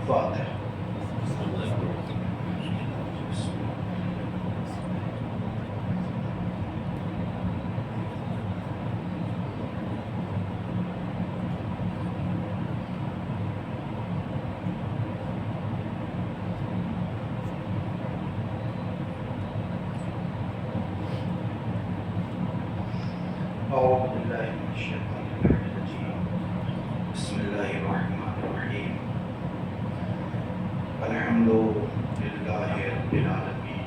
فاتحہ۔ اعوذ باللہ من الشیطان الرجیم، بسم اللہ الرحمن الرحیم، الحمد للہ رب العالمین،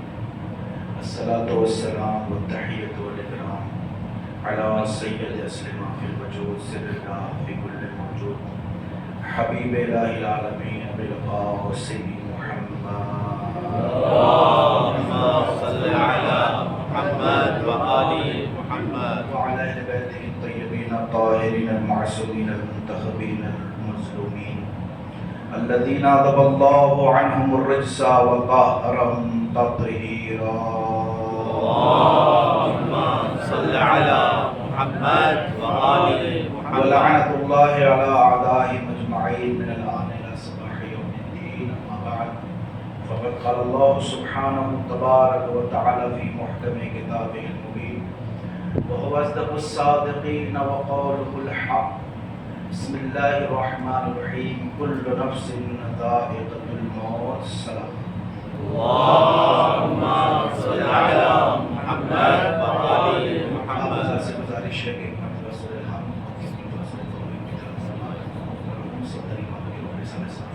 الصلاۃ والسلام والتحیۃ والاکرام علی سید اسلمہ فی الوجود سر اللہ فی کل موجود حبیب الہ العالمین ابی الوفا والسید محمد اللهم صل على محمد وآل محمد وعلى اہل بیتہ الطیبین الطاہرین المعصومین المنتخبین المظلومین الذین اذهب اللہ عنہم الرجس وطہرهم تطہیرا۔ اللهم صل على محمد وآل محمد ولعنۃ اللہ علی اعدائهم اجمعین من الآن الى صباح یوم الدین، اما بعد فقد قال اللہ سبحانہ تبارک وتعالی فی محکم کتابہ المبین وهو أصدق الصادقين وقوله الحق، بسم الله الرحمن الرحيم، كل نفس ذائقة الموت، سلام۔ اللهم صل على محمد وآل محمد۔ آپ سے گزارش ہے کہ مرتبہ سورہ الحمد کی فضل و توفیق کی طرف سے ہمارے سب طریقوں کے لوگ رسالے سے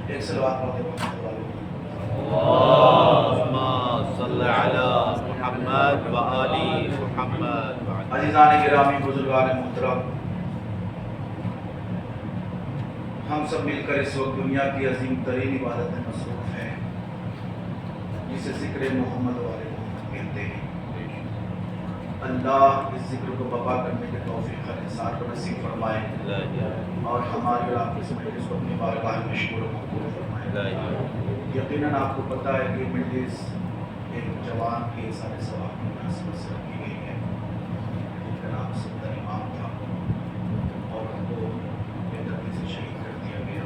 ایک صلوات پڑھتے محمد والے۔ اللهم صل على محمد وآل محمد۔ عزیزان گرامی، بزرگان محترم، ہم سب مل کر اس وقت دنیا کی عظیم ترین عبادت میں مصروف ہیں جسے ذکر محمد والے محمد کہتے ہیں۔ اللہ اس ذکر کو بپا کرنے کے توفیق ہر انسان کو نصیب فرمائے اور ہماری اور آپ کی مجلس کو اپنی بارگاہ میں مشکور و مقبول فرمائے۔ یقیناً آپ کو پتہ ہے کہ مجلس ایک جوان کے سارے ثواب کی مناسبت سے رکھی گئی ہے جن کا نام سلطان امام تھا اور ان کو بے دردی سے شہید کر دیا گیا۔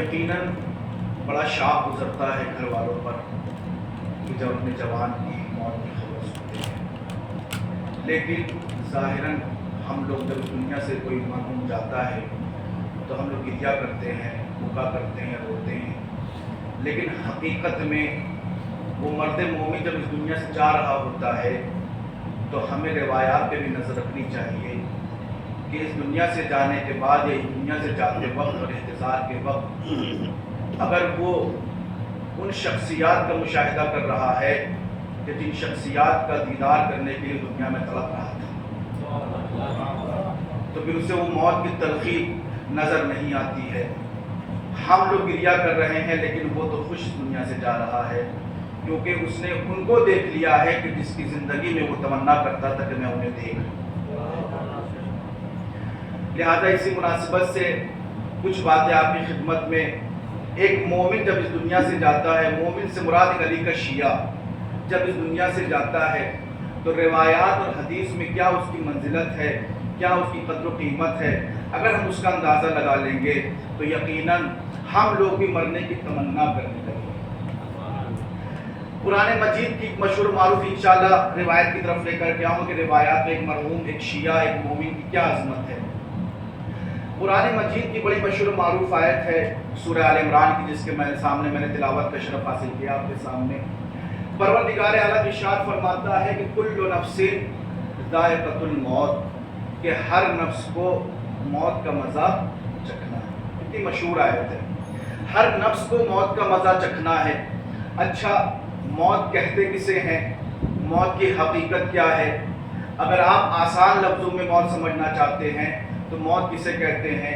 یقیناً بڑا شاق گزرتا ہے گھر والوں پر کہ جب اپنے جوان کی موت کی خبر سنتے ہیں، لیکن ظاہراً ہم لوگ جب دنیا سے کوئی مرحوم جاتا ہے تو ہم لوگ گریہ کرتے ہیں، بکا کرتے ہیں، روتے ہیں، لیکن حقیقت میں وہ مرد مومن جب اس دنیا سے جا رہا ہوتا ہے تو ہمیں روایات پہ بھی نظر رکھنی چاہیے کہ اس دنیا سے جانے کے بعد یا اس دنیا سے جاتے وقت اور انتظار کے وقت اگر وہ ان شخصیات کا مشاہدہ کر رہا ہے کہ جن شخصیات کا دیدار کرنے کے لیے دنیا میں تڑپ رہا تھا، تو پھر اسے وہ موت کی تلخی نظر نہیں آتی ہے۔ ہم لوگ گریہ کر رہے ہیں لیکن وہ تو خوش دنیا سے جا رہا ہے کیونکہ اس نے ان کو دیکھ لیا ہے کہ جس کی زندگی میں وہ تمنا کرتا تھا کہ میں انہیں دیکھ لوں۔ لہذا اسی مناسبت سے کچھ باتیں آپ کی خدمت میں۔ ایک مومن جب اس دنیا سے جاتا ہے، مومن سے مراد ایک علی کا شیعہ جب اس دنیا سے جاتا ہے تو روایات اور حدیث میں کیا اس کی منزلت ہے، کیا اس کی قدر و قیمت ہے، اگر ہم اس کا اندازہ لگا لیں گے تو یقیناً ہم لوگ بھی مرنے کی تمنا کرنے لگیں گے۔ قرآن مجید کی مشہور معروف انشاءاللہ روایت کی طرف لے کر کے آؤں کہ روایات میں ایک مرحوم، ایک شیعہ، ایک مومن کی کیا عظمت ہے۔ قرآن مجید کی بڑی مشہور معروف آیت ہے سورہ آل عمران کی، جس کے میں نے تلاوت کا شرف حاصل کیا آپ کے سامنے۔ پروردگار اعلیٰ ارشاد فرماتا ہے کہ کل نفس ذائقۃ الموت، کہ ہر نفس کو موت کا مزہ چکھنا ہے۔ کتنی مشہور آیت ہے، ہر نفس کو موت کا مزہ چکھنا ہے۔ اچھا، موت کہتے کسے ہیں؟ موت کی حقیقت کیا ہے؟ اگر آپ آسان لفظوں میں موت سمجھنا چاہتے ہیں تو موت کسے کہتے ہیں؟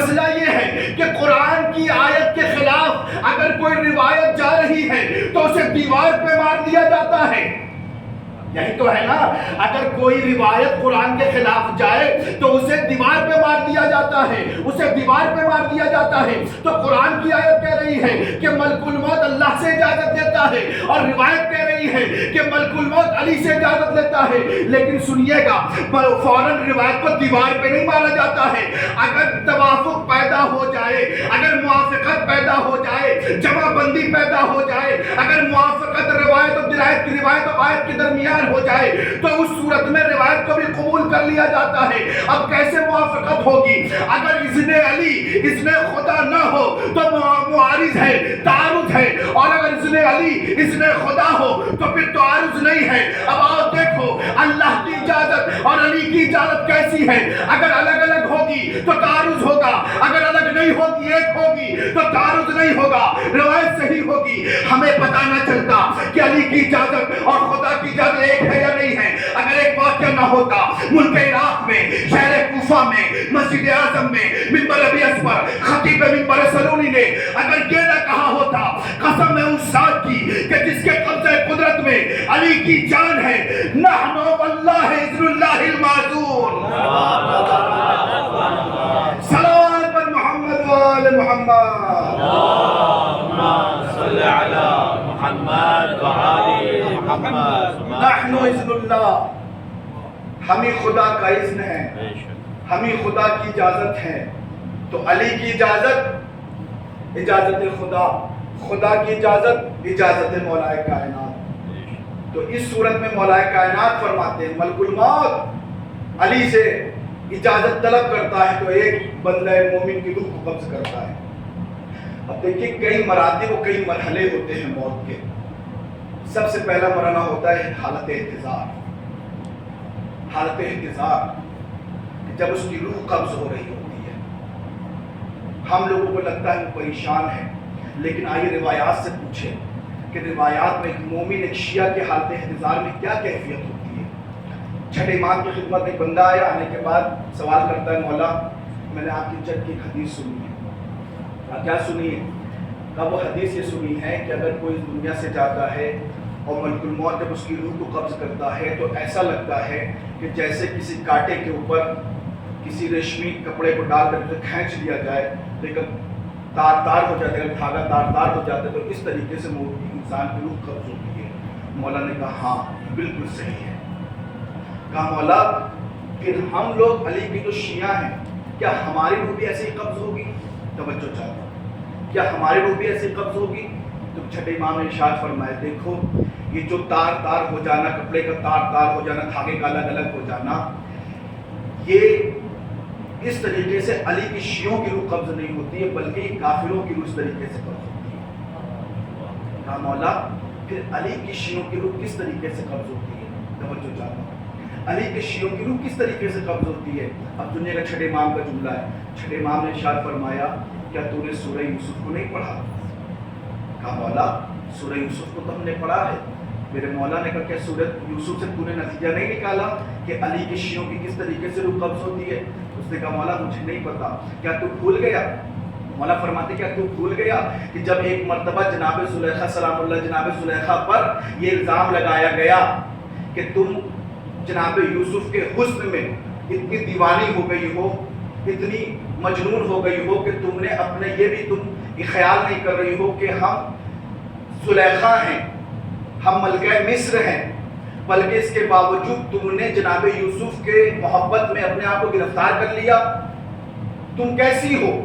مسئلہ یہ ہے کہ قرآن کی آیت کے خلاف اگر کوئی روایت جا رہی ہے تو اسے دیوار پہ مار دیا جاتا ہے. یہی تو ہے نا, اگر کوئی روایت قرآن کے خلاف جائے تو اسے دیوار پہ مار دیا جاتا ہے, اسے دیوار پہ مار دیا جاتا ہے. تو قرآن کی آیت کہہ رہی ہے کہ ملک الموت اللہ سے اجازت لیتا ہے, اور روایت کہہ رہی ہے کہ ملک الموت علی سے اجازت لیتا ہے. لیکن سنیے گا, فوراً روایت کو دیوار پہ نہیں مارا جاتا ہے. اگر توافق پیدا ہو جائے, اگر موافقت پیدا ہو جائے, جمع بندی پیدا ہو جائے, اگر موافقت روایت اور درایت کی روایت اور آیت کے درمیان ہو جائے تو اس صورت میں روایت کو بھی قبول کر لیا جاتا ہے. اب کیسے موافقت ہوگی؟ اگر اذن علی اذن خدا نہ ہو تو معارض ہے, تعارض ہے, اور اگر اذن علی اذن خدا ہو تو پھر تعارض نہیں ہے. اب آؤ دیکھو اللہ کی اجازت اور علی کی اجازت کیسی ہے. اگر الگ الگ ہوگی تو تعارض ہوگا, اگر الگ نہیں ہوگی ایک ہوگی تو تعارض نہیں ہوگا, روایت صحیح ہوگی. ہمیں پتہ نہ چلتا کہ علی کی اجازت اور خدا کی اجازت ایک ہے یا نہیں ہے اگر ایک واقعہ نہ ہوتا. ملک عراق میں, شہر کوفہ میں, مسجد اعظم میں, منبر ابی اصفر, خطیب منبر سلونی نے اگر یہ نہ کہا ہوتا, قسم ہے اس ذات کی کہ جس کے قبضہ قدرت میں علی کی جان ہے, نحن واللہ اذن اللہ المعذور. صلوات پر محمد وآل محمد. اللهم صل على محمد وآل محمد. نحن اذن اللہ, ہمیں خدا کا اذن ہے, ہمیں خدا کی اجازت ہے. تو علی کی اجازت اجازت خدا, خدا کی اجازت اجازت مولا کائنات. تو اس صورت میں مولا کائنات فرماتے ہیں ملک الموت علی سے اجازت طلب کرتا ہے تو ایک بندہ مومن کی روح کو قبض کرتا ہے. اب دیکھیں کئی مراتب و کئی مرحلے ہوتے ہیں موت کے. سب سے پہلا مرحلہ ہوتا ہے حالت انتظار. حالت انتظار جب اس کی روح قبض ہو رہی ہوتی ہے. ہم لوگوں کو لگتا ہے وہ پریشان ہے, لیکن آئیے روایات سے پوچھیں کہ روایات میں ایک مومن, ایک شیعہ کی حالت انتظار میں کیا کیفیت ہوتی ہے. چھٹے امام کی خدمت ایک بندہ آیا, آنے کے بعد سوال کرتا ہے مولا میں نے آپ کی جد کی ایک حدیث سنی ہے. کیا سنی ہے؟ کہا وہ حدیث یہ سنی ہے کہ اگر کوئی اس دنیا سے جاتا ہے اور ملک الموت جب اس کی روح کو قبض کرتا ہے تو ایسا لگتا ہے کہ جیسے کسی کانٹے کے اوپر کسی ریشمی کپڑے کو ڈال کر اسے کھینچ لیا جائے, لیکن تار تار ہو جاتا ہے, اگر دھاگا تار تار ہو جاتا ہے تو اس طریقے سے انسان کی روح قبض ہوتی ہے. مولا نے کہا ہاں بالکل صحیح ہے. کہا مولا پھر ہم لوگ علی کی جو شیعہ ہیں کیا ہماری روح بھی ایسے ہی قبض ہوگی؟ توجہ چاہتا ہوں, کیا ہماری روح بھی ایسے ہی قبض ہوگی؟ تو چھٹے امام نے ارشاد فرمایا دیکھو یہ جو تار تار ہو جانا, کپڑے کا تار تار ہو جانا, دھاگے کا الگ الگ ہو جانا, یہ اس طریقے سے علی کی شیعوں کی روح قبض نہیں ہوتی ہے بلکہ یہ کافروں کی روح اس طریقے سے قبض ہوتی ہے. کہا مولا پھر علی کی شیعوں کی روح کس طریقے سے قبض ہوتی ہے؟ توجہ چاہتا ہوں, علی کے شیعوں کی روح کس طریقے سے قبض ہوتی ہے؟ اب دنیا کا چھٹے امام کا جملہ ہے. چھٹے امام نے ارشاد فرمایا کیا تو نے سورہ یوسف کو نہیں پڑھا؟ کہا مولا سورہ یوسف کو تو ہم نے پڑھا ہے. میرے مولا نے کہا کیا سورہ یوسف سے تو نے نتیجہ نہیں نکالا کہ علی کے شیعوں کی کس طریقے سے روح قبض ہوتی ہے؟ اس نے کہا مولا مجھے نہیں پتا. کیا تو بھول گیا؟ مولا فرماتے کیا تو بھول گیا کہ جب ایک مرتبہ جناب زلیخا سلام اللہ جناب زلیخا پر یہ الزام لگایا گیا کہ تم جناب یوسف کے حسن میں اتنی دیوانی ہو گئی ہو, اتنی مجنون ہو گئی ہو کہ تم نے اپنے یہ بھی تم خیال نہیں کر رہی ہو کہ ہم زلیخا ہیں, ہم ملکہ مصر ہیں, بلکہ اس کے باوجود تم نے جناب یوسف کے محبت میں اپنے آپ کو گرفتار کر لیا, تم کیسی ہو؟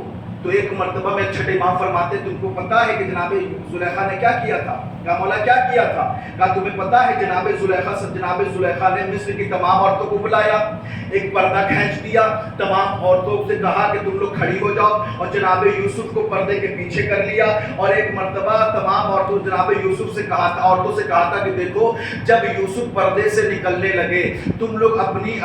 تو ایک مرتبہ میں چھٹے امام فرماتے تم کو پتا ہے کہ جناب زلیخا نے کیا کیا تھا؟ کہا مولا کیا کیا تھا؟ کہا تمہیں پتا ہے جناب زلیخا نے مصر کی تمام عورتوں کو بلایا, ایک پردہ کھینچ دیا, تمام عورتوں سے کہا کہ تم لوگ کھڑی ہو جاؤ, اور جناب یوسف کو پردے کے پیچھے کر لیا, اور ایک مرتبہ تمام عورتوں جناب یوسف سے کہا تھا, عورتوں سے کہا تھا کہ دیکھو جب یوسف پردے سے نکلنے لگے تم لوگ اپنے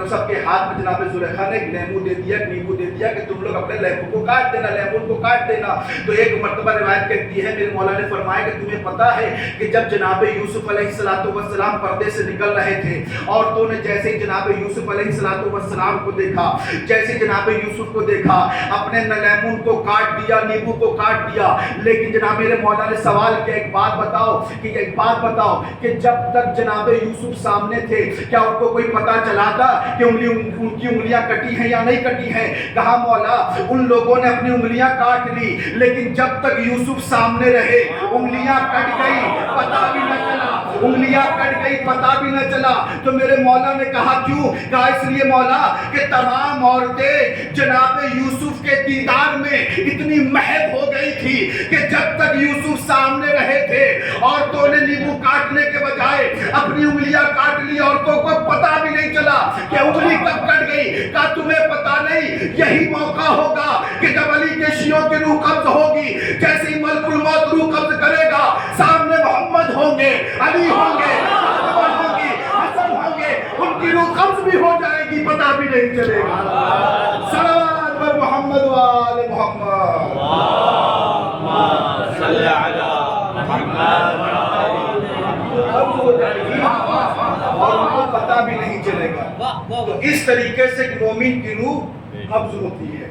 سب کے ہاتھ میں جناب زلیخا نے لیمو دے دیا کہ تم لوگ اپنے لیمو کو کاٹ دینا, لیمون کو کاٹ دینا. تو ایک مرتبہ روایت کہتی ہے میرے مولا نے فرمایا کہ تمہیں پتا ہے کہ جب جناب یوسف علیہ السلام پردے سے نکل رہے تھے، عورتوں نے جیسے ہی جناب یوسف علیہ السلام کو دیکھا، جیسے جناب یوسف کو دیکھا، اپنے لیمون کو کاٹ دیا، نیبو کو کاٹ دیا. لیکن جناب میرے مولا نے سوال کیا، ایک بات بتاؤ کہ جب تک جناب یوسف سامنے تھے کیا ان کو کوئی پتا چلا تھا کہ ان کی انگلیاں کٹی ہیں یا نہیں کٹی ہیں؟ کہا مولا ان لوگوں نے اپنی انگلیاں کاٹ لی، لیکن جب تک یوسف سامنے رہے انگلیاں کٹ گئی پتا بھی نہ چلا، انگلیاں کٹ گئی پتا بھی نہ چلا. تو میرے مولا نے کہا کیوں؟ کہا اس لیے مولا کہ تمام عورتیں جناب یوسف کے دیدار میں اتنی مہک ہو گئی تھی کہ جب تک یوسف سامنے رہے تھے عورتوں نے نیبو کاٹنے کے بجائے اپنی انگلیاں کاٹ لی، عورتوں کو پتا بھی نہیں چلا کہ انگلی کب کٹ گئی. کہا تمہیں پتا نہیں یہی موقع ہوگا کہ جب علی کے شیعوں کی روح قبض ہوگی، جیسے ہی ملک الموت روح قبض کرے گا سامنے محمد ہوں گے، علی ہوں گے، فاطمہ ہوں گی، حسن ہوں گے، ان کی روح قبض بھی ہو جائے گی پتا بھی نہیں چلے گا. صلوات بر محمد و آل محمد، اللهم صل على محمد قبض ہو جائے گی اور ان کو پتا بھی نہیں چلے گا. تو اس طریقے سے ایک مومن کی روح قبض ہوتی ہے.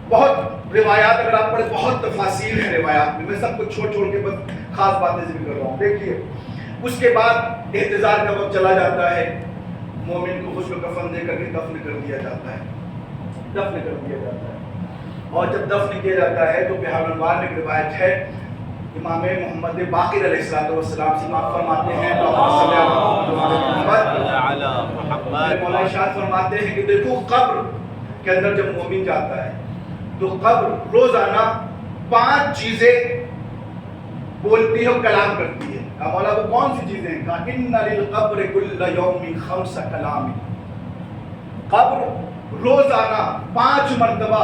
بہت روایات اگر آپ پڑھیں بہت تفاصیل ہیں روایات میں سب کو چھوڑ کے بس خاص باتیں ذکر کر رہا ہوں. دیکھیے اس کے بعد احتضار کا وقت چلا جاتا ہے، مومن کو غسل و کفن دے کر کے دفن کر دیا جاتا ہے. اور جب دفن کیا جاتا ہے تو بہار انوار میں ایک روایت ہے، امام محمد باقر علیہ السلام سے معاف فرماتے ہیں مولا ارشاد فرماتے ہیں کہ دیکھو قبر کے اندر جب مومن جاتا ہے تو قبر روزانہ 5 چیزیں بولتی ہے اور کلام کرتی ہے. کہا مولا وہ کون سی چیزیں ہیں؟ کہا ان للقبر کل یوم 5 کلام. قبر روزانہ 5 مرتبہ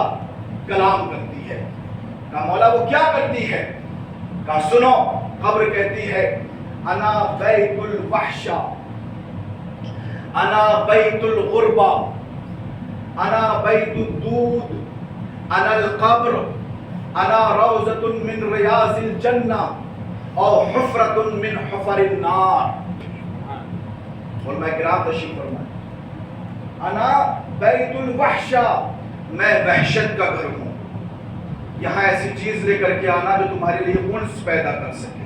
کلام کرتی ہے. کہا مولا وہ کیا کرتی ہے؟ کہا سنو، قبر کہتی ہے انا بیت الوحشہ، انا بیت الغربہ، انا بیت الدود، انا القبر، انا روضۃ من ریاض الجنہ اور حفرۃ من حفر النار. علماء کرام تشریف فرمائیں. انا بیت الوحشہ، میں وحشت کا گھر ہوں. یہاں ایسی چیز لے کر کے آنا جو تمہارے لیے انس پیدا کر سکے.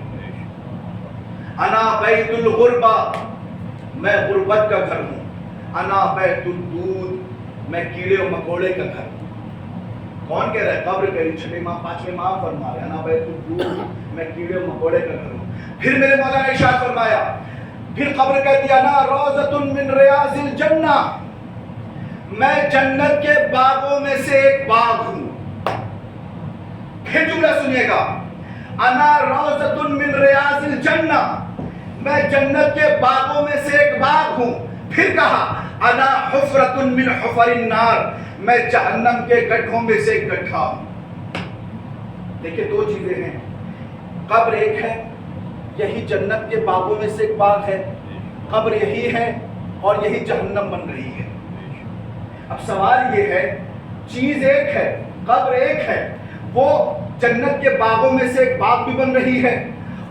انا بیت الغربہ، میں غربت کا گھر ہوں. انا بیت الدود، میں کیڑے و مکوڑے کا گھر ہوں. کون کہہ رہا ہے؟ قبر کہہ رہی. 6 ماہ 5 ماہ فرما رہے. انا بیت الدود، میں کیڑے و مکوڑے کا گھر ہوں. پھر میرے مولا نے ارشاد فرمایا، پھر قبر کہتی ہے انا روضۃ من ریاض الجنہ، میں جنت کے باغوں میں سے ایک باغ ہوں. پھر جملہ سنیے گا، انا روضۃ من ریاض الجنہ، میں جنت کے باغوں میں سے ایک باغ ہوں. پھر کہا انا حفرۃ من حفر النار، میں جہنم کے گڈھوں میں سے ایک گڈھا ہوں. دیکھیں 2 چیزیں ہیں، قبر ایک ہے، یہی جنت کے باغوں میں سے ایک باغ ہے. قبر یہی ہے اور یہی جہنم بن رہی ہے. اب سوال یہ ہے، چیز ایک ہے، قبر ایک ہے، وہ جنت کے باغوں میں سے ایک باغ بھی بن رہی ہے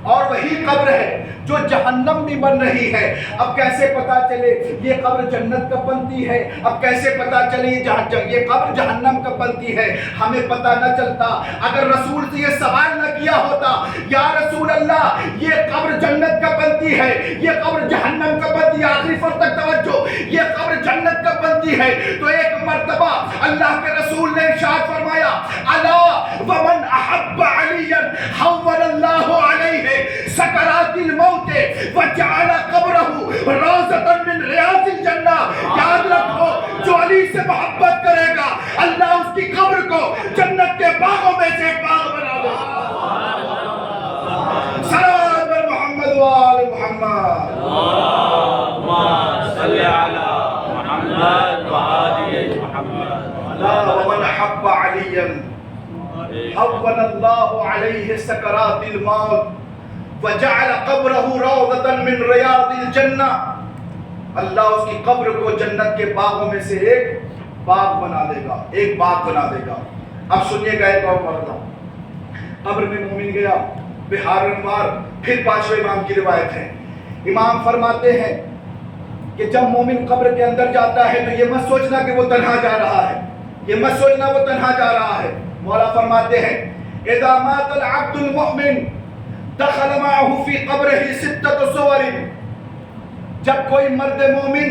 اور وہی قبر ہے جو جہنم بھی بن رہی ہے. اب کیسے پتا چلے یہ قبر جنت کب بنتی ہے؟ اب کیسے پتا چلے یہ قبر جہنم کب بنتی ہے؟ ہمیں پتا نہ چلتا اگر رسول سے یہ سوال نہ کیا ہوتا، یا رسول اللہ یہ قبر جنت کب بنتی ہے، یہ قبر جہنم کب بنتی ہے؟ آخری فرق تک توجہ، یہ قبر جنت کب بنتی ہے؟ تو ایک مرتبہ اللہ کے رسول نے ارشاد فرمایا، الا ومن احب علیا حول اللہ علیہ سکرات الموت وجعل قبرہ روضۃ من ریاض الجنہ. یاد رکھو جو علی سے محبت کرے گا اللہ اس کی قبر کو جنت کے باغوں میں سے ایک باغ بنا دے گا. صلوات بر محمد و آل محمد. اللهم صل على محمد وآل محمد. الا ومن احب علیا حول اللہ علیہ سکرات الموت وجعل قبرہ روضۃ من ریاض الجنہ. اللہ اس کی قبر کو جنت کے باغوں میں سے ایک باغ بنا دے گا، ایک باغ بنا دے گا. اب سنیے گا ایک اور مرتبہ، قبر میں مومن گیا، بہار انوار پھر پانچویں امام کی روایت ہے. امام فرماتے ہیں کہ جب مومن قبر کے اندر جاتا ہے تو یہ مت سوچنا کہ وہ تنہا جا رہا ہے, یہ مت سوچنا وہ تنہا جا رہا ہے. مولا فرماتے ہیں اذا مات العبد المؤمن دخل معه في قبره ستة صور, جب کوئی مرد مومن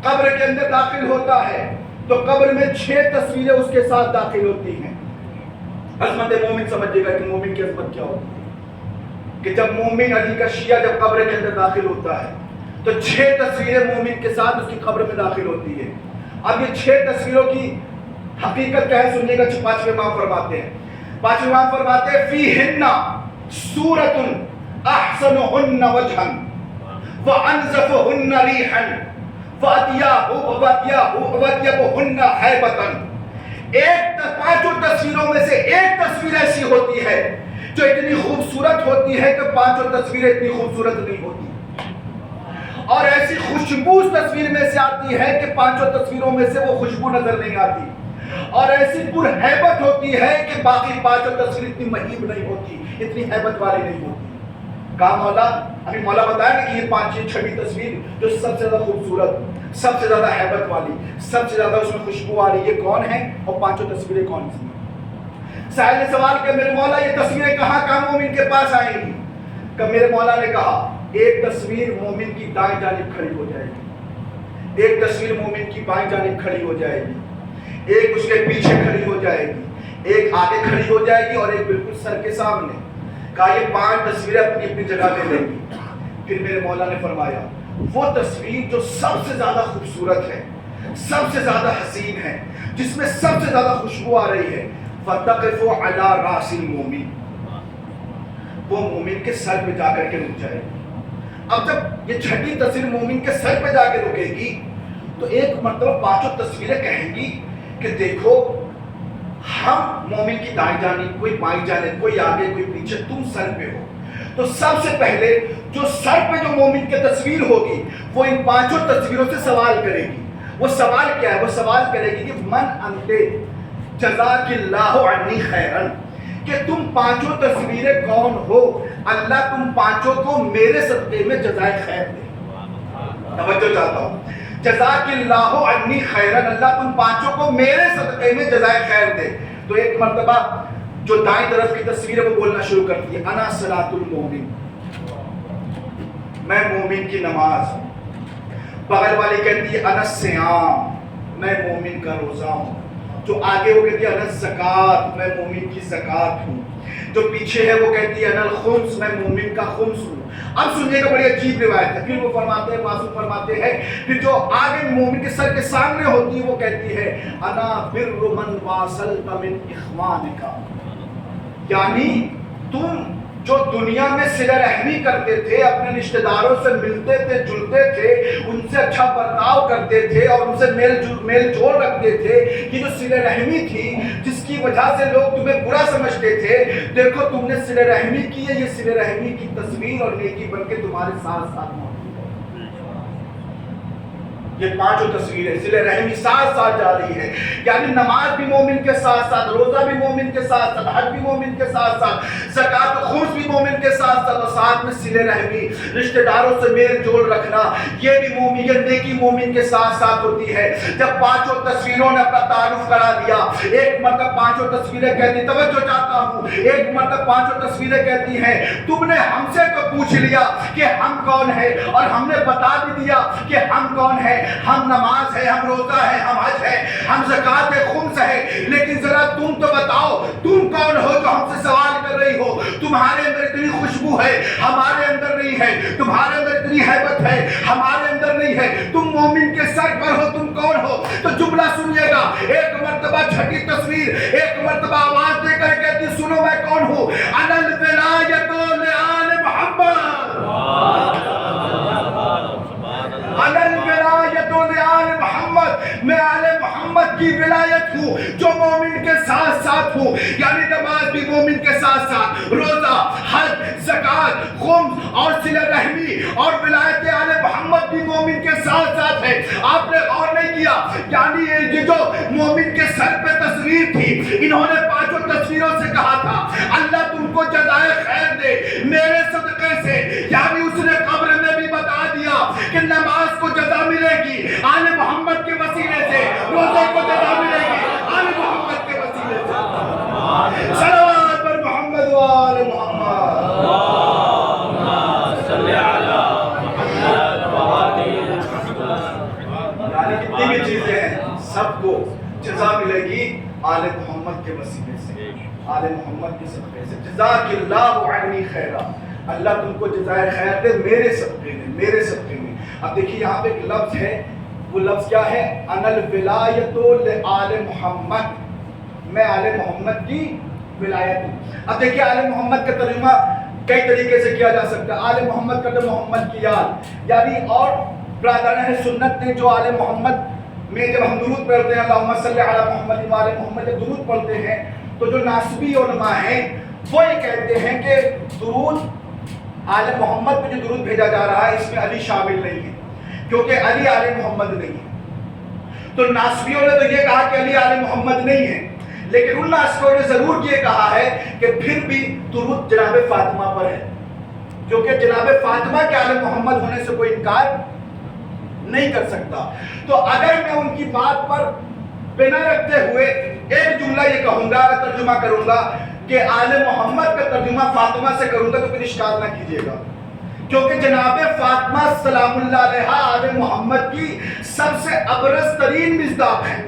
قبر کے اندر داخل ہوتا ہے تو قبر میں 6 تصویریں اس کے ساتھ داخل ہوتی ہیں. عظمت مومن سمجھے گا کہ مومن کی عظمت کیا ہوتی ہے, کہ جب مومن علی کا شیعہ جب قبر کے اندر داخل ہوتا ہے تو 6 تصویریں مومن کے ساتھ اس کی قبر میں داخل ہوتی ہے. اب یہ 6 تصویروں کی حقیقت کیا ہے سننے کا. پانچویں امام فرماتے ہیں, پانچویں امام فرماتے ہیں فیہن سورۃ احسنہن وجھا وانظفہن ریحا وَأَطْيَبُهُنَّ حَيْبَةً. پانچوں تصویروں میں سے ایک تصویر ایسی ہوتی ہے جو اتنی خوبصورت ہوتی ہے کہ پانچوں تصویریں اتنی خوبصورت نہیں ہوتی, اور ایسی خوشبو اس تصویر میں سے آتی ہے کہ پانچوں تصویروں میں سے وہ خوشبو نظر نہیں آتی, اور ایسی پرہیبت ہوتی ہے کہ باقی پانچوں تصویر اتنی مہیب نہیں ہوتی, اتنی ہیبت والی نہیں ہوتی. کہا مولا, ابھی مولا بتایا کہ یہ 6ویں تصویر جو سب سے زیادہ خوبصورت, سب سے زیادہ ہیبت والی, سب سے زیادہ اس میں خوشبو آ رہی, یہ کون ہے اور 5 تصویریں کون سی ہیں؟ سائل نے سوال کیا میرے مولا یہ تصویریں کہاں مومن کے پاس آئیں گی؟ کہ میرے مولا نے کہا ایک تصویر مومن کی دائیں جانب کھڑی ہو جائے گی, ایک تصویر مومن کی بائیں جانب کھڑی ہو جائے گی, ایک اس کے پیچھے کھڑی ہو جائے گی, ایک آگے کھڑی ہو جائے گی, اور ایک بالکل سر کے سامنے. کہا یہ 5 تصویریں اپنی اپنی جگہ لے لیں گی. پھر میرے مولا نے فرمایا وہ تصویر جو سب سے زیادہ خوبصورت ہے, سب سے زیادہ حسین ہے, جس میں سب سے زیادہ خوشبو آ رہی ہے, فَتَقِفُ عَلَى رَأْسِ الْمُؤْمِنِ, وہ مومن کے سر پہ جا کر کے رک جائے گی. اب جب یہ 6ٹھی تصویر مومن کے سر پہ جا کے رکے گی تو ایک مرتبہ 5 تصویریں کہیں گی کہ دیکھو ہم مومن کی دائیں جانب, کوئی بائیں جانب, کوئی آگے کوئی پیچھے, تم سر پہ ہو. تو سب سے پہلے جو سر پہ جو مومن کی تصویر ہوگی وہ ان 5 تصویروں سے سوال کرے گی. وہ سوال کیا ہے؟ وہ سوال کرے گی کہ من انت جزاک اللہ عنی خیرن, کہ تم 5 تصویریں کون ہو, اللہ تم 5 کو میرے صدقے میں جزائے خیر دے. توجہ چاہتا ہوں, جزاک اللہ عنی خیرن, اللہ تم 5 کو میرے صدقے میں جزائے خیر دے. تو ایک مرتبہ جو دائیں طرف کی تصویر ہے وہ بولنا شروع کرتی ہے انا صلاۃ المومن, میں مومن کی نماز. بغل والی کہتی ہے انا الصیام, میں مومن کا روزہ ہوں. جو آگے وہ کہتی ہے انا الزکات, میں مومن کی زکات ہوں. جو پیچھے ہے وہ کہتی ہے انا الخمس, میں مومن کا خمس ہوں. اب سنیے گا بڑی عجیب روایت ہے. پھر وہ فرماتے ہیں, معصوم فرماتے ہیں, پھر جو آگے مومن کے سر کے سامنے ہوتی ہے وہ کہتی ہے انا بر من واصلت من اخوانک, یعنی تم جو دنیا میں صلہ رحمی کرتے تھے, اپنے رشتہ داروں سے ملتے تھے, جلتے تھے, ان سے اچھا برتاؤ کرتے تھے اور ان سے میل جول رکھتے تھے, یہ جو صلہ رحمی تھی جس کی وجہ سے لوگ تمہیں برا سمجھتے تھے, دیکھو تم نے صلہ رحمی کی ہے, یہ صلہ رحمی کی تصویر اور نیکی بن کے تمہارے ساتھ ساتھ موجود ہے. یہ 5 تصویریں صلہ رحمی ساتھ ساتھ جا رہی ہے. یعنی نماز بھی مومن کے ساتھ ساتھ, روزہ بھی مومن کے ساتھ ساتھ, حج بھی مومن کے ساتھ ساتھ, زکات و خمس بھی مومن کے ساتھ ساتھ, اور ساتھ میں صلہ رحمی, رشتہ داروں سے میل جول رکھنا, یہ بھی مومن, یہ نیکی مومن کے ساتھ ساتھ ہوتی ہے. جب 5 تصویروں نے اپنا تعارف کرا دیا, ایک مرتبہ 5 تصویریں کہتی, توجہ چاہتا ہوں, ایک مرتبہ 5 تصویریں کہتی ہیں تم نے ہم سے تو پوچھ لیا کہ ہم کون ہے, اور ہم نے بتا بھی دیا کہ ہم کون ہے, ہم نماز ہے, ہم روزہ ہے, ہم حج ہے, ہم زکات ہے, خمس ہے, لیکن ذرا تم تو بتاؤ تم کون ہو جو ہم سے سوال کر رہی ہو. تمہارے اندر اتنی خوشبو ہے, ہمارے اندر نہیں ہے, تمہارے اندر اتنی ہیبت ہے, ہمارے اندر نہیں ہے, تم مومن کے سر پر ہو, تم کون ہو؟ تو جملہ سنیے گا, ایک مرتبہ 6ٹھی تصویر ایک مرتبہ آواز دے کر کہتی سنو میں کون ہوں, انا الولایۃ لآل محمد, انا الولایۃ لآل محمد, میں آل محمد کی ولایت ہوں جو مومن کے ساتھ ساتھ ہوں. یعنی نماز بھی مومن کے ساتھ ساتھ, روزہ, حج, زکات, خمس اور صلہ رحمی اور ولایت آل محمد بھی مومن کے ساتھ ساتھ ہے. آپ نے غور نہیں کیا, یعنی یہ جو مومن کے سر پہ تصویر تھی, انہوں نے 5 تصویروں سے کہا تھا اللہ تم تم کو جزائے خیر دے میرے صدقے سے. یعنی اس نے قبر میں بھی بتا دیا کہ نماز کو جزا ملے گی آل محمد کے وسیلے سے, روزے کو جزا ملے گی آل محمد کے وسیلے سے. صلوات پر محمد و آل محمد. اللهم صل على محمد وآل محمد. یعنی کتنی بھی چیزیں ہیں سب کو جزا ملے گی آل محمد کے وسیلے سے, آل محمد کے صدقے سے. جزاک اللہ عنی خیرا, اللہ تم کو جزائے خیر دے میرے صدقے میں, میرے صدقے میں. اب دیکھیے یہاں پہ ایک لفظ ہے, وہ لفظ کیا ہے؟ ان الولایت لآل محمد, میں آل محمد کی ولایت ہوں. اب دیکھیے آل محمد کا ترجمہ کئی طریقے سے کیا جا سکتا ہے. آل محمد کا تو محمد کی یاد, یعنی اور برادران سنت نے جو آل محمد میں جب ہم درود پڑھتے ہیں اللہم صلی علی محمد و آل محمد, جب درود پڑھتے ہیں تو جو ناسبی علماء ہیں وہ یہ کہتے ہیں کہ درود آل محمد پہ جو درود بھیجا جا رہا ہے اس میں علی شامل نہیں ہے, کیونکہ علی آل محمد نہیں ہے. تو ناسبیوں نے تو یہ کہا کہ علی آل محمد نہیں ہے, لیکن ان ناسبیوں نے ضرور یہ کہا ہے کہ پھر بھی درود جناب فاطمہ پر ہے, جو کہ جناب فاطمہ کے آل محمد ہونے سے کوئی انکار نہیں کر سکتا. تو اگر میں ان کی بات پر بنا رکھتے ہوئے ایک جملہ یہ کہوں گا, ترجمہ کروں گا کہ آل محمد کا ترجمہ فاطمہ سے کروں گا تو پھر اشکال نہ کیجیے گا, کیونکہ جناب فاطمہ سلام اللہ علیہا آل محمد کی سب سے ابرز ترین مصداق ہے.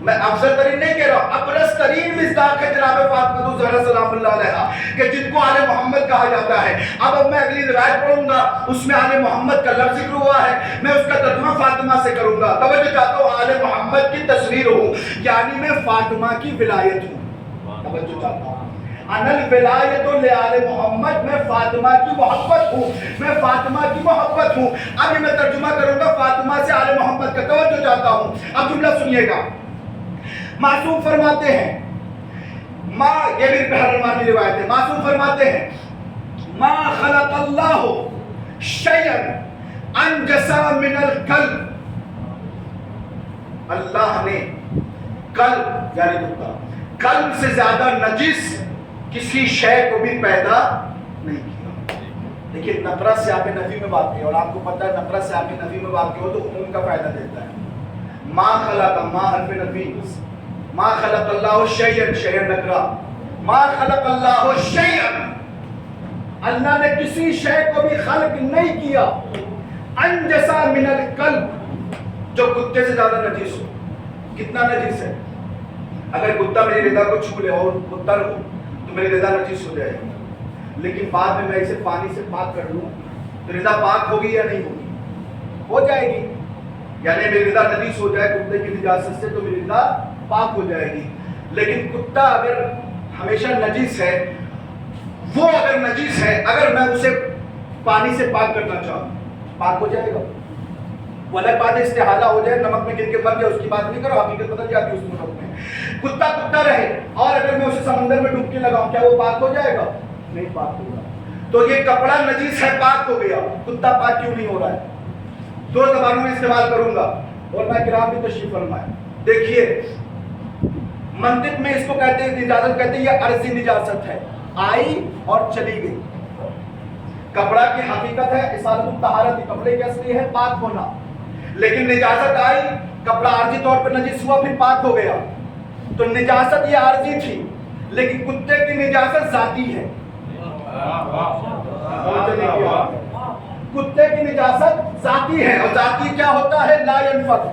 میں افضل ترین نہیں کہہ رہا ہوں, ابرز ترین مصداق ہے جناب فاطمہ الزہرا سلام اللہ علیہا, کہ جن کو آل محمد کہا جاتا ہے. اب میں اگلی روایت پڑھوں گا, اس میں آل محمد کا لفظ ذکر ہوا ہے, میں اس کا ترجمہ فاطمہ سے کروں گا. توجہ چاہتا ہوں, آل محمد کی تصویر ہوں, یعنی میں فاطمہ کی ولایت ہوں. توجہ چاہتا ہوں, ان الولایت لآل محمد, میں فاطمہ کی محبت ہوں, میں فاطمہ کی محبت ہوں. اب یہ میں ترجمہ کروں گا فاطمہ سے آل محمد کا. توجہ چاہتا ہوں, اب جملہ سنیے گا. معصوم فرماتے ہیں, ماں, یہ بھی بہرحال کی روایت ہے, معصوم فرماتے ہیں ما خلق اللہ شیئا انجسا من القلب, اللہ نے قلب یعنی قلب سے زیادہ نجس کسی شے کو بھی پیدا نہیں کیا. دیکھیے نقرہ سے آپ نفی میں واقع ہے, اور آپ کو پتہ ہے نقرہ سے آپ نفی میں واقع ہو تو عموم کا فائدہ دیتا ہے. ما خلق, ما حرف نفی, ما خلق اللہ شیئا, شیئا نکرہ, ما خلق اللہ شیئا, اللہ نے کسی شے کو بھی خلق نہیں کیا, انجسا من القلب, جو کتے سے زیادہ نجیس ہو. کتنا نجیس ہے؟ اگر کتا میری رضا کو چھو لے اور کتا ہو تو میری رضا نجیس ہو جائے گی, لیکن بعد میں اسے پانی سے پاک کر لوں تو رضا پاک ہوگی یا نہیں ہوگی؟ ہو جائے گی. یعنی میری رضا نجیس ہو جائے کتے کی نجاست سے تو میری رضا پاک ہو جائے گی. لیکن کتا اگر ہمیشہ نجیس ہے, وہ اگر نجیس ہے, اگر میں اسے پانی سے پاک کرنا چاہوں پاک ہو جائے گا. وہ الگ بات ہے استحالہ ہو جائے, نمک میں گر کے بن جائے, اس کی بات نہیں کرو, حقیقت بدل جاتی ہے اس نمک میں. کتا کتا رہے اور اگر میں اسے سمندر میں ڈبکی لگاؤں کیا وہ پاک ہو جائے گا؟ نہیں پاک ہوگا. تو یہ کپڑا نجیس ہے, پاک ہو گیا, کتا پاک کیوں نہیں ہو رہا ہے؟ دو زبانوں میں استعمال کروں گا, اور میں کرام بھی تشریف فرمائے. دیکھیے منطق میں اس کو کہتے ہیں نجاست, کہتے ہیں یہ عرضی نجاست ہے, آئی اور چلی گئی. کپڑا کی حقیقت ہے اصالت الطہارت, کپڑے کی اصلی ہے پاک ہونا, لیکن نجاست آئی, کپڑا عارضی طور پر نجس ہوا پھر پاک ہو گیا. تو نجاست یہ عارضی تھی, لیکن کتے کی نجاست ذاتی ہے. کتے کی نجاست ذاتی ہے, اور ذاتی کیا ہوتا ہے؟ لا ينفق,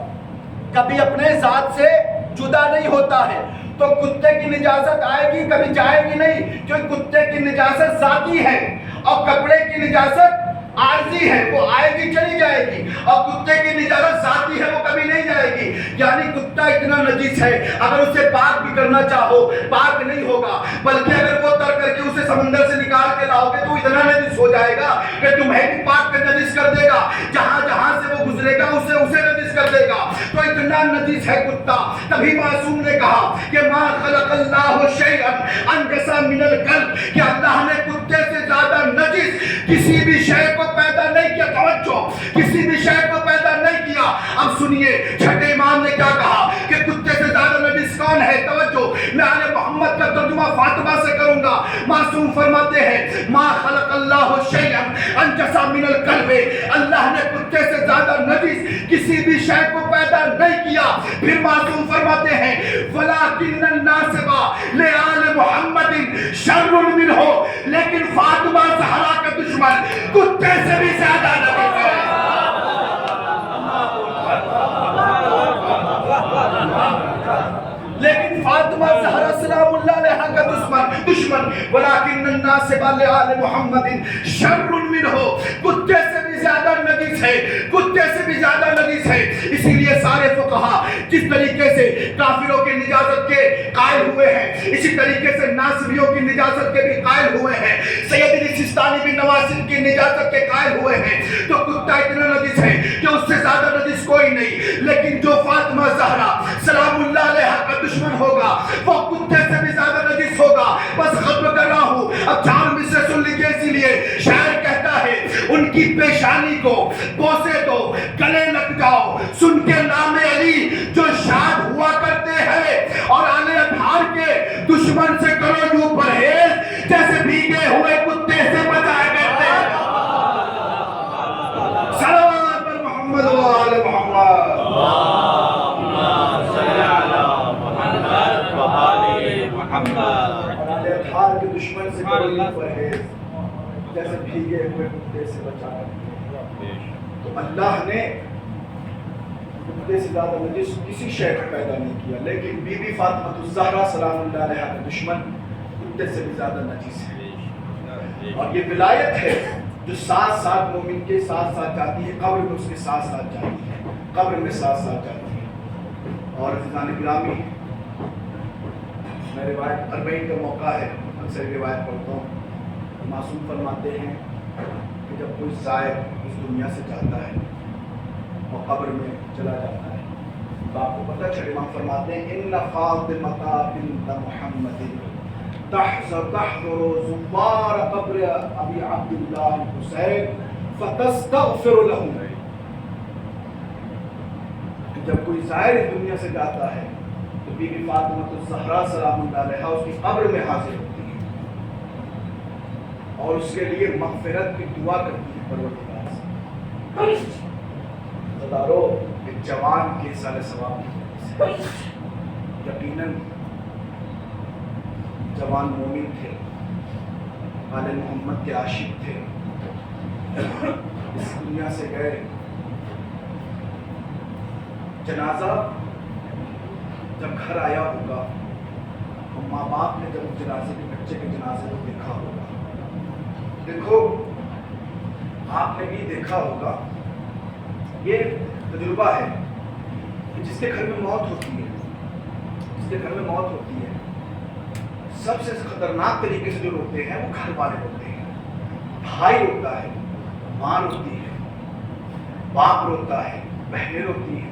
کبھی اپنے ذات سے جدا نہیں ہوتا ہے. تو کتے کی نجاست آئے گی کبھی جائے گی نہیں, کیونکہ کتے کی نجاست ذاتی ہے, اور کپڑے کی نجاست عارضی ہے, وہ آئے گی چلی جائے گی, اور کتے کی نجاست ذاتی ہے, وہ کبھی نہیں جائے گی. یعنی کتا اتنا نجیس ہے اگر اسے پاک بھی کرنا چاہو پاک نہیں ہوگا, بلکہ اگر وہ تر کر کے اسے سمندر سے نکال کے لاؤ گے تو اتنا نجیس ہو جائے گا کہ تمہیں بھی پاک کر نجیس کر دے گا, جہاں جہاں سے وہ گزرے گا اسے نجیس کر دے گا. تو اتنا نجیس ہے کتا. تبھی معصوم نے کہا کہ ما خلق اللہ شیئا انجسا من القلب, کہ اللہ نے کتے سے زیادہ نجیس کسی بھی شے کو پیدا نہیں کیا. توجہ, کسی بھی شے کو پیدا نہیں کیا. اب سنیے چھٹے امام نے کیا کہا کہ کتے سے زیادہ نجیس کون ہے. توجہ, میں آل محمد کا ترجمہ فاطمہ سے کروں گا. معصوم فرماتے ہیں ما خلق اللہ شیئا انجسا من الکلب، اللہ نے کتے سے زیادہ نجس کسی بھی شے کو پیدا نہیں کیا۔ پھر معصوم فرماتے ہیں ولکن الناسب لآل محمد شر منہ، لیکن فاطمہ زہرا کا دشمن کتے سے بھی زیادہ نجس ہے۔ لیکن فاطمہ زہرا سلام اللہ علیہا کا دشمن ولیکن الناسب لآل محمد شر منہ، کتے سے بھی زیادہ نجس ہے، کتے سے بھی زیادہ نجس ہے۔ اسی لیے سارے فقہا جس طریقے سے کافروں کی نجاست کے قائل ہوئے ہیں، اسی طریقے سے ناصبیوں کی نجاست کے بھی قائل ہوئے ہیں، سید علی سستانی بن نواسب کی نجاست کے قائل ہوئے ہیں۔ تو کتا اتنا نجس ہے کہ اس سے زیادہ نجس کوئی نہیں، لیکن جو فاطمہ زہرا سلام اللہ علیہا کا دشمن ہوگا وہ کتے سے بھی زیادہ نجس ہوگا۔ بس ختم کر رہا ہوں، اب 4 مصرے سن لیجیے۔ اسی لیے شاعر کہتا ہے ان کی پیشانی کو بوسے دو گلے لگ جاؤ، سن کے نام علی جو شاد ہوا کرتے ہیں، اور آل اطہار کے دشمن سے کرو یوں پرہیز جیسے بھیگے ہوئے کتے سے بچائے کرتے ہیں۔ صلوات پر محمد و آل محمد۔ اور کے دشمن سے کرو یوں پرہیز جیسے بھیگے ہوئے کتے سے بچا کرتے ہیں۔ تو اللہ نے کتے سے زیادہ نجس کسی شے کو پیدا نہیں کیا، لیکن بی بی فاطمہ الزہرا سلام اللہ علیہا کا دشمن کتے سے بھی زیادہ نجس ہے۔ اور یہ ولایت ہے جو ساتھ ساتھ مومن کے ساتھ ساتھ جاتی ہے، قبر میں اس کے ساتھ ساتھ جاتی ہے، قبر میں ساتھ ساتھ جاتی ہے۔ اور عزیزان گرامی، میں روایت 40 کا موقع ہے، اکثر روایت پڑھتا ہوں۔ معصوم فرماتے ہیں کہ جب کوئی زائر اس دنیا سے جاتا ہے اور قبر میں چلا جاتا ہے تو آپ کو پتہ چلے، امام فرماتے ہیں ان فاطمہ بنت محمد تحضر زوار قبر ابی عبداللہ حسین فتستغفر له۔ جب کوئی زائر اس دنیا سے جاتا ہے تو بی بی فاطمہ الزہرا سلام اللہ علیہا اس کی قبر میں حاضر ہوتی ہے اور اس کے لیے مغفرت کی دعا کرتی ہے پروردگار سے۔ صدارو، ایک جوان کے سال ثواب کی وجہ سے، یقیناً جوان مومن تھے، آل محمد کے عاشق تھے، اس دنیا سے گئے۔ جنازہ جب گھر آیا ہوگا اور ماں باپ نے جب جنازے کے بچے کے جنازے کو دیکھا ہوگا، دیکھو آپ نے بھی دیکھا ہوگا، یہ تجربہ ہے کہ جس کے گھر میں موت ہوتی ہے، جس کے گھر میں موت ہوتی ہے، سب سے خطرناک طریقے سے جو روتے ہیں وہ گھر والے روتے ہیں۔ بھائی روتا ہے، ماں روتی ہے، باپ روتا ہے، بہنیں روتی ہیں،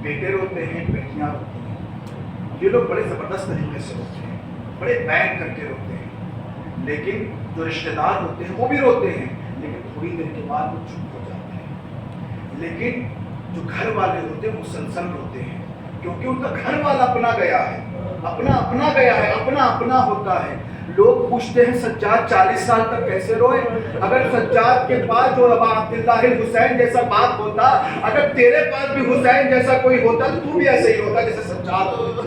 بیٹے روتے ہیں، بیٹیاں روتی ہیں۔ یہ لوگ بڑے زبردست طریقے سے روتے ہیں، بڑے بین کر کے روتے ہیں۔ لیکن جو رشتہ دار ہوتے ہیں وہ بھی روتے ہیں، لیکن تھوڑی دیر کے بعد وہ چپ ہو جاتے ہیں۔ لیکن جو گھر والے ہوتے ہیں مسلسل روتے ہیں، کیونکہ ان کا گھر والا اپنا گیا ہے، اپنا گیا ہے، اپنا ہوتا ہے۔ لوگ پوچھتے ہیں سجاد 40 سال تک کیسے روئے؟ اگر سجاد کے پاس جو ابا عبداللہ حسین جیسا باپ ہوتا، اگر تیرے پاس بھی حسین جیسا کوئی ہوتا تو بھی ایسے ہی ہوتا جیسے سجاد ہوتا۔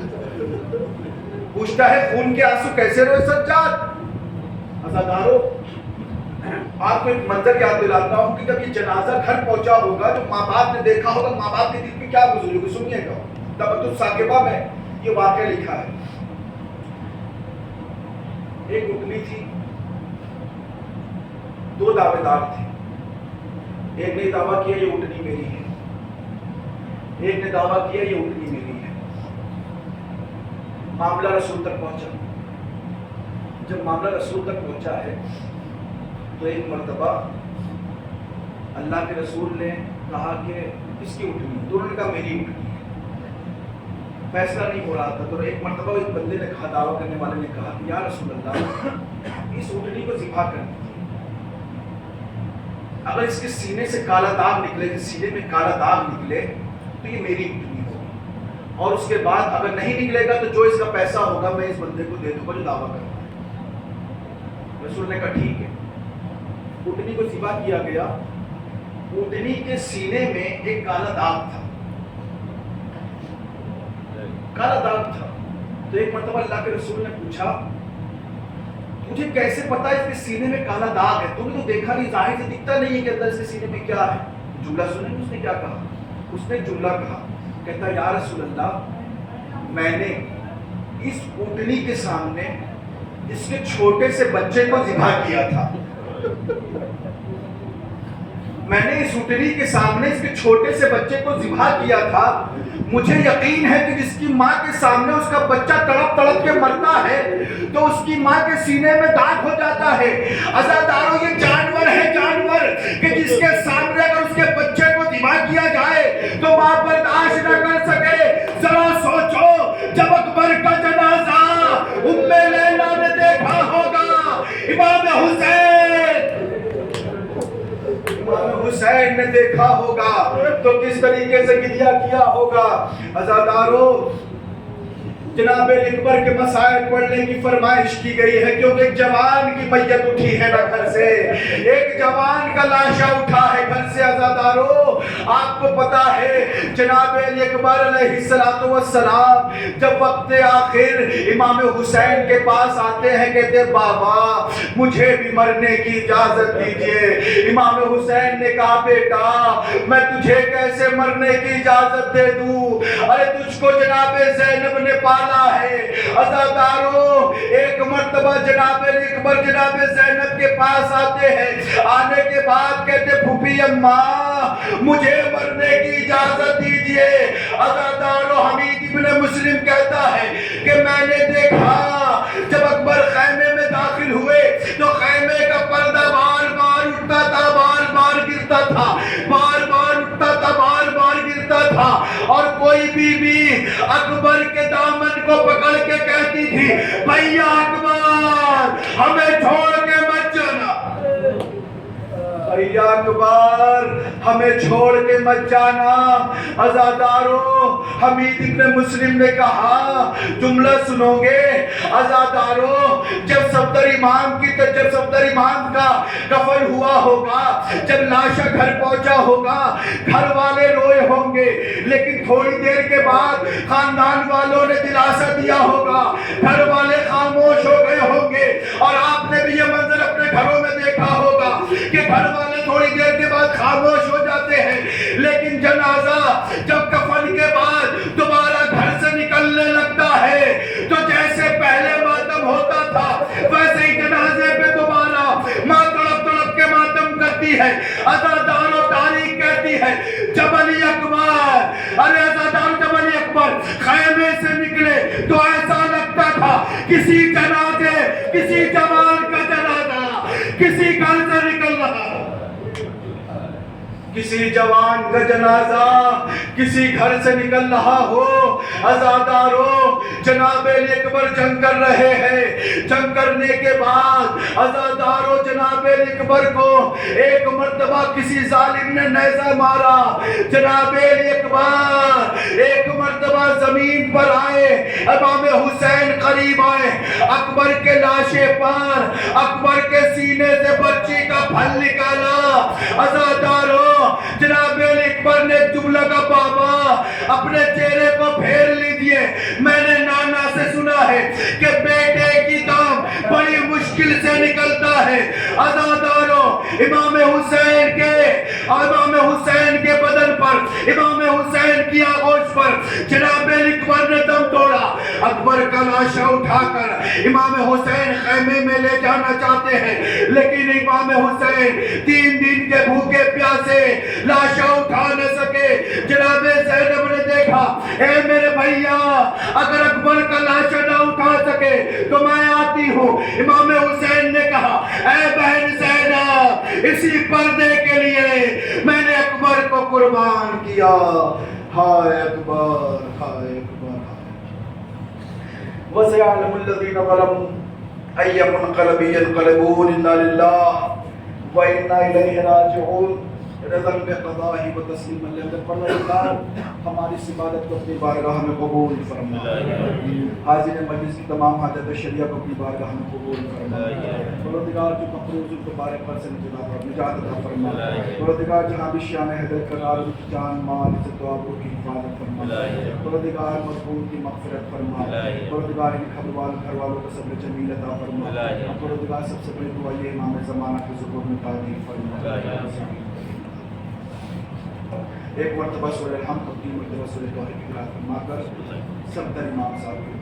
پوچھتا ہے خون کے آنسو کیسے روئے سجاد؟ عزادارو، آپ کو ایک منظر یاد دلاتا ہوں کہ جب یہ جنازہ گھر پہنچا ہوگا، جو ماں باپ نے دیکھا ہوگا، ماں باپ کے دل میں کیا گزری ہوگی، سنیے گا۔ تبت الثاقبہ میں یہ واقعہ لکھا ہے۔ ایک اٹھنی تھی، 2 دعوے دار تھے۔ ایک نے دعویٰ کیا یہ اٹھنی میری ہے، ایک نے دعویٰ کیا یہ اٹھنی میری ہے۔ معاملہ رسول تک پہنچا۔ جب معاملہ رسول تک پہنچا ہے تو ایک مرتبہ اللہ کے رسول نے کہا کہ اس کی اٹھنی ہے، دونوں نے کہا میری اٹھنی ہے۔ فیصلہ نہیں ہو رہا تھا تو ایک مرتبہ ایک بندے نے کہا، دعویٰ کرنے والے نے کہا کہ یا رسول اللہ اس اٹھنی کو ذبح کر دیجیے، اگر اس کے سینے سے کالا داغ نکلے، سینے میں کالا داغ نکلے تو یہ میری اٹھنی ہوگی، اور اس کے بعد اگر نہیں نکلے گا تو جو اس کا پیسہ ہوگا میں اس بندے کو دے دوں گا جو دعویٰ کرتا ہے۔ رسول نے کہا ٹھیک ہے. اونٹنی کو ذبح کیا گیا. اونٹنی کے سینے میں ایک کالا داغ تھا. کالا داغ تھا. تو ایک مرتبہ اللہ کے رسول نے پوچھا تجھے کیسے پتا اس کے سینے میں کالا داغ ہے؟ تم نے تو دیکھا نہیں, ظاہر سے دکھتا نہیں ہے کہ اندر سے سینے میں کیا ہے. جملہ سنیں اس نے کیا کہا. اس نے جملہ کہا, کہتا یا رسول اللہ, میں نے اس اونٹنی کے سامنے اس کے چھوٹے سے بچے کو ذبح کیا تھا. میں نے اس اونٹنی کے سامنے اس کے چھوٹے سے بچے کو ذبح کیا تھا. مجھے یقین ہے کہ جس کی ماں کے سامنے اس کا بچہ تڑپ تڑپ کے مرتا ہے تو اس کی ماں کے سینے میں داغ ہو جاتا ہے. عزادارو, یہ جانور ہے, جانور کہ جس کے سامنے اگر اس کے بچے کو ذبح کیا جائے تو ماں برداشت نہ کر سکے. ذرا سوچو, جب اکبر کا جنازہ ام لیلا نے دیکھا ہوگا, امام حسین نے دیکھا ہوگا تو کس طریقے سے گریہ کیا ہوگا. عزادارو, جناب اکبر کے مسائل پڑھنے کی فرمائش کی گئی ہے کیونکہ ایک جوان کی میت اٹھی ہے نا گھر سے, ایک جوان کا لاشا اٹھا ہے گھر سے. عزادارو, آپ کو پتا ہے جناب اکبر علیہ السلام جب وقت آخر امام حسین کے پاس آتے ہیں, کہتے بابا مجھے بھی مرنے کی اجازت دیجئے. امام حسین نے کہا بیٹا میں تجھے کیسے مرنے کی اجازت دے دوں, ارے تجھ کو جناب زینب نے پالا ہے. عزادارو, ایک مرتبہ جناب اکبر جناب زینب کے پاس آتے ہیں, آنے کے بعد کہتے پھوپھی اماں مجھے مرنے کی اجازت دیجئے. عزادارو, حمید ابن مسلم کہتا ہے کہ میں نے دیکھا جب اکبر خیمے میں داخل ہوئے تو خیمے کا پردہ بار بار اٹھتا تھا, بار بار گرتا تھا, بار بار اٹھتا تھا, بار بار گرتا تھا. اور کوئی بی بی اکبر کے دامن کو پکڑ کے کہتی تھی بھیا اکبر ہمیں چھوڑ کے مت جانا, بھیا اکبر ہمیں چھوڑ کے مت جانا. عزادارو, حمید ابن مسلم نے کہا جملہ سنو گے. عزادارو, جب صفدر امام کا کفن ہوا ہوگا, جب لاشا گھر پہنچا ہوگا, گھر والے روئے ہوں گے, لیکن تھوڑی دیر کے بعد خاندان والوں نے دلاسا دیا ہوگا, گھر والے خاموش ہو گئے ہوں گے. اور آپ نے بھی یہ منظر اپنے گھروں میں دیکھا ہوگا کہ گھر والے تھوڑی دیر کے بعد خاموش ہو جاتے ہیں, لیکن جنازہ جب کفن کے بعد دوبارہ گھر سے نکلنے لگتا ہے تو جیسے پہلے ماتم ہوتا تھا ویسے ہی جنازے پہ دوبارہ ماں تڑپ تڑپ کے ماتم کرتی ہے. عزادارو, تاریخ کہتی ہے جبل اکبر, ارے عزادارو, جبل اکبر خیمے سے نکلے تو ایسا لگتا تھا کسی جنازے, کسی جوان کا جنازہ کسی گھر سے نکل رہا, کسی جوان کا جنازہ کسی گھر سے نکل رہا ہو. عزادارو, جناب اکبر جنگ کر رہے ہیں. جنگ کرنے کے بعد عزادارو, جناب اکبر کو ایک مرتبہ کسی ظالم نے نیزہ مارا. جناب اکبر ایک مرتبہ زمین پر آئے, امام حسین قریب آئے, اکبر کے لاشے پر اکبر کے سینے سے بچی کا پھل نکالا. عزادارو, جناب اکبر نے جملہ کا بابا اپنے چہرے کو پھیر لیجئے. میں نے نانا سے سنا ہے کہ بیٹے کی دم بڑی مشکل سے نکلتا ہے. عزادارو, امام حسین کے بدن پر, امام حسین کی آغوش پر جناب اکبر نے دم توڑا. اکبر کا لاشا اٹھا کر امام حسین خیمے میں لے جانا چاہتے ہیں, لیکن امام حسین 3 دن کے بھوکے پیاسے لاشا اٹھا نہ سکے. جناب زینب نے دیکھا, اے میرے بھیا اگر اکبر کا لاشا نہ اٹھا سکے تو میں آتی ہوں. امام حسین نے کہا اے بہن زینب, اسی پردے کے لیے میں نے اکبر کو قربان کیا. ہائے اکبر, ہائے اکبر. وَسَيَعْلَمُ الَّذِينَ ظَلَمُوا أَيَّ مُنْقَلَبٍ يَنْقَلِبُونَ. إِنَّا لِلَّهِ وَإِنَّا إِلَيْهِ رَاجِعُونَ. رضا بقضائه وتسلیما لله پروردگار ہماری اس عبادت کو اپنی بارگاہ میں قبول فرما. حاضر مجلس کی تمام حاجت شریعہ کو اپنی بارگاہ میں قبول فرما. پروردگار جو مقروض ان کو بارے پر سے نجات عطا فرما. پروردگار جہاں بھی شیعہ میں حیدر قرار ان کی جان مال عزت و آبرو کی حفاظت فرما. پروردگار مرحوم کی مغفرت فرما. پروردگار ان گھر والوں کو صبر جمیل عطا فرما. پروردگار سب سے بڑی دعا یہ امام زمانہ کی ظہور میں تعدیل فرما. ایک مرتبہ سورہ الحمد اور 3 مرتبہ سورہ توحید کی قرأت فرما کر سب تر امام صاحب کی